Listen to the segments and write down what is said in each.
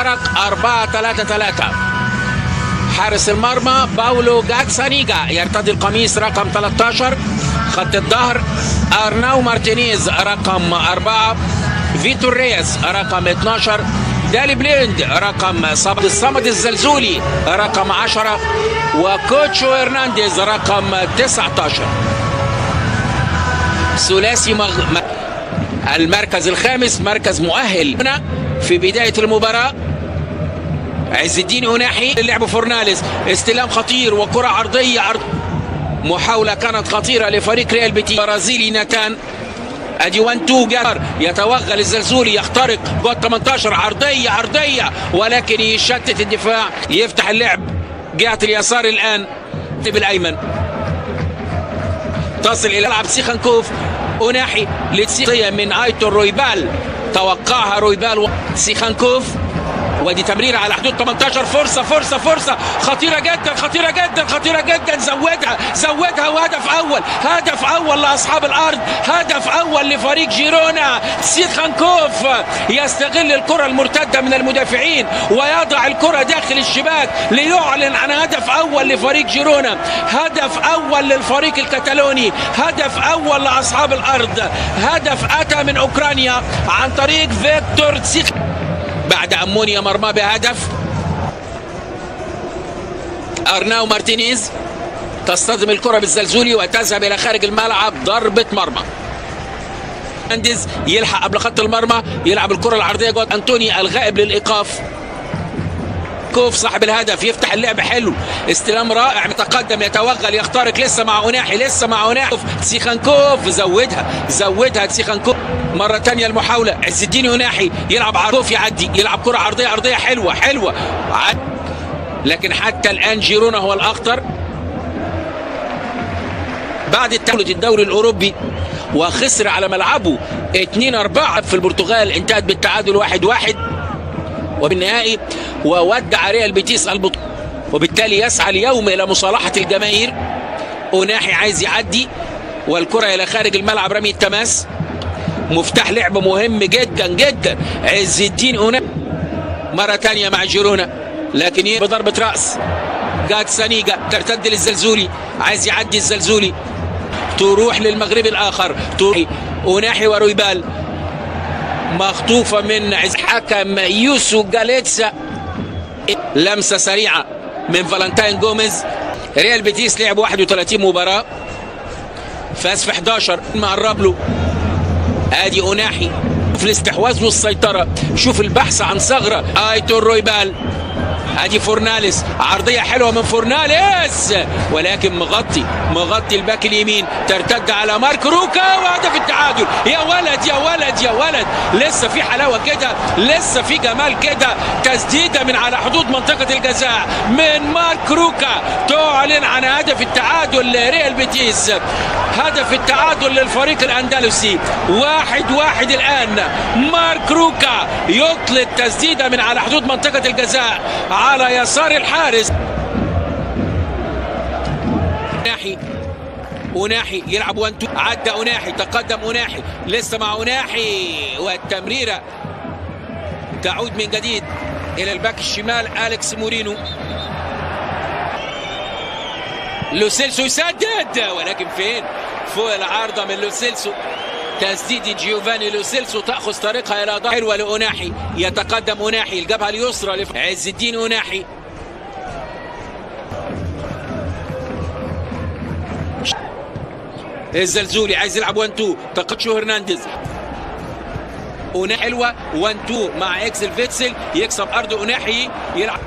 4-3-3. حارس المرمى باولو جاتسانيجا يرتدي القميص رقم 13. خط الظهر ارناو مارتينيز رقم 4. فيتور ريس رقم 12. دالي بليند رقم 7. الصمد الزلزولي رقم 10. وكوتشو هرنانديز رقم 19. ثلاثي المركز الخامس مركز مؤهل. هنا في بداية المباراة عز الدين أناحي لعب فورناليز، استلام خطير وكرة عرضية محاولة كانت خطيرة لفريق ريال بيتيس. برازيلي ناتان ادي 1-2 جار يتوغل الزلزولي يخترق جوه 18 عرضية ولكن يشتت الدفاع، يفتح اللعب جهة اليسار الآن بالايمن تصل الى لعب سيخانكوف. أناحي لتسيخية من ايتور رويبال، توقعها رويبال سيخانكوف، ودي تمريرة على حدود 18. فرصة خطيرة جدا زودها وهدف أول لأصحاب الأرض، هدف أول لفريق جيرونا. سيخانكوف يستغل الكرة المرتدة من المدافعين ويضع الكرة داخل الشباك ليعلن عن هدف أول لفريق جيرونا، هدف أول للفريق الكتالوني، هدف أول لأصحاب الأرض، هدف أتى من أوكرانيا عن طريق فيكتور تسيخانكوف بعد أمونيا مرمى بهدف. أرناو مارتينيز تصطدم الكرة بالزلزولي وتذهب إلى خارج الملعب، ضربة مرمى. هرنانديز يلحق قبل خط المرمى، يلعب الكرة العرضية جوه أنتوني الغائب للإيقاف. كوف صاحب الهدف يفتح اللعب حلو، استلام رائع، متقدم يتوغل يخترق، لسه مع أناحي سيخانكوف زودها سيخانكوف مرة تانية. المحاولة عز الدين أناحي يلعب عرض يعدي، يلعب كرة عرضية حلوة لكن حتى الآن جيرونا هو الأخطر بعد الدوري الأوروبي وخسر على ملعبه 2-4 في البرتغال، انتهت بالتعادل 1-1 وبالنهائي وودع ريال بيتيس البطولة، وبالتالي يسعى اليوم إلى مصالحة الجماهير. أناحي عايز يعدي والكرة إلى خارج الملعب، رمي التماس، مفتاح لعب مهم جدا. عز الدين أناحي مرة تانية مع جيرونا لكن بضربة رأس. جاتسانيجا ترتد للزلزولي، عايز يعدي الزلزولي، تروح للمغرب الآخر، أناحي ورويبال مخطوفة من حكم يوسو جاليتسا. لمسة سريعة من فالنتين جوميز. ريال بيتيس لعب 31 مباراة، فاز في 11. مقرب له ادي أناحي في الاستحواذ والسيطرة، شوف البحث عن ثغرة. ايتور رويبال ادي فورناليس، عرضية حلوة من فورناليس ولكن مغطي الباك اليمين، ترتد على مارك روكا وهدف التعادل. يا ولد لسه في حلاوة كده، لسه في جمال كده. تسديدة من على حدود منطقة الجزاء من مارك روكا تعلن عن هدف التعادل لريال بيتيس، هدف التعادل للفريق الأندلسي. 1-1 الآن. مارك روكا يطلق تسديدة من على حدود منطقة الجزاء على يسار الحارس. أناحي يلعب 1-2، عدى أناحي، تقدم أناحي، لسه مع أناحي، والتمريرة تعود من جديد إلى الباك الشمال أليكس مورينو. لوسيلسو يسدد ولكن فين؟ فوق العارضة من لوسيلسو. تسديد جيوفاني لوسيلسو تأخذ طريقها إلى ضربة حلوة لأناحي، يتقدم أناحي، الجبهة اليسرى عز الدين أناحي. الزلزولي عايز يلعب 1-2، تقدشو هرنانديز. أناحي حلوة 1-2 مع إكسل فيتسل، يكسب أرض أناحي، يلعب.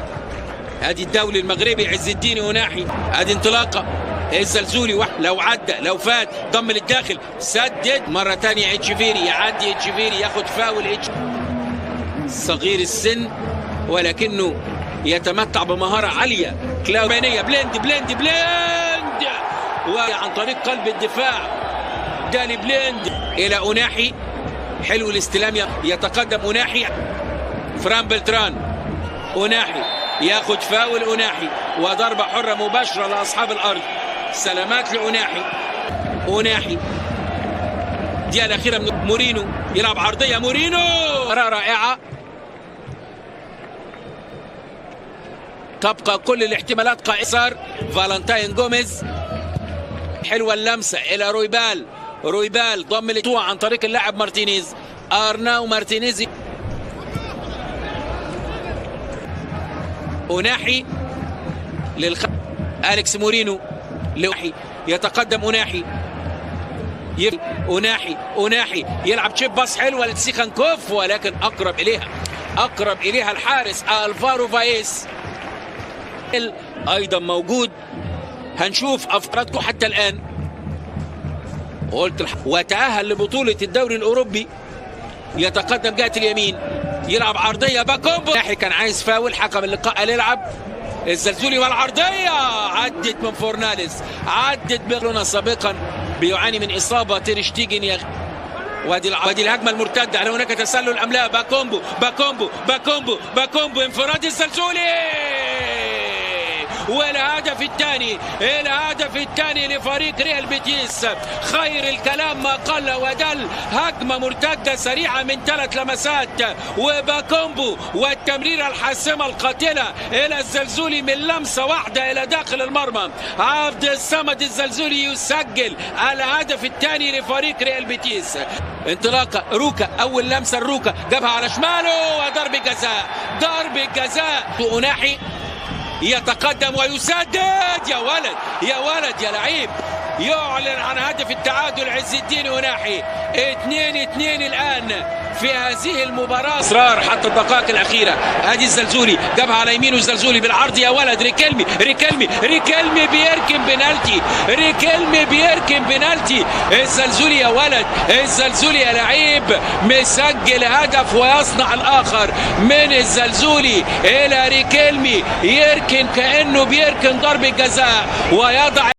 ادي الدولي المغربي عز الدين أناحي، ادي انطلاقة الزلزولي، لو عدى لو فات ضم للداخل، سدد مرة تانية. اتشيفيري يعدي، اتشيفيري ياخد فاول. صغير السن ولكنه يتمتع بمهارة عالية. كلاوبانية بليند وعن طريق قلب الدفاع دالي بليند إلى أناحي، حلو الاستلام، يتقدم أناحي. فران بلتران، أناحي ياخد فاول أناحي وضربة حرة مباشرة لأصحاب الأرض. سلامات لأناحي. دي الأخيرة من مورينو، يلعب عرضية، مورينو رائعة. تبقى كل الاحتمالات قائصر. فالنتين جوميز، حلوة اللمسة إلى رويبال. رويبال ضم الاتوع عن طريق اللاعب مارتينيز. أرناو مارتينيز، أوناحي أليكس مورينو لأوناحي، يتقدم أوناحي. أوناحي يلعب تشيب باس حلوة لتسيخانكوف، ولكن أقرب إليها الحارس ألفارو فايس أيضا موجود. هنشوف أفكاراتكم حتى الآن. وتأهل لبطولة الدوري الأوروبي. يتقدم جهة اليمين، يلعب عرضية باكومبو. كان عايز فاول، حكم اللقاء قال يلعب. الزلزولي والعرضية عدت من فورناليس، عدت برشلونة سابقا بيعاني من إصابة تيرشتيجن. وادي الهجمة المرتدة، هل هناك تسلل أم لا؟ باكومبو انفراد الزلزولي، والهدف الثاني لفريق ريال بيتيس. خير الكلام ما قل ودل. هجمة مرتدة سريعة من 3 لمسات، وباكومبو والتمريرة الحاسمة القاتلة إلى الزلزولي من لمسة واحدة إلى داخل المرمى. عبد الصمد الزلزولي يسجل الهدف الثاني لفريق ريال بيتيس. انطلاقة روكا، أول لمسة الروكا جابها على شماله، وضرب جزاء. أوناحي يتقدم ويسدد. يا ولد يا لعيب. يعلن عن هدف التعادل عز الدين أوناحي. 2-2 الآن في هذه المباراة. إصرار حتى الدقائق الأخيرة. ادي الزلزولي جابها على يمينه، الزلزولي بالعرض. يا ولد ريكيلمي بيركن بنالتي. الزلزولي يا ولد، الزلزولي يا لعيب، مسجل هدف ويصنع الآخر. من الزلزولي إلى ريكيلمي، يركن كأنه بيركن ضربة جزاء ويضع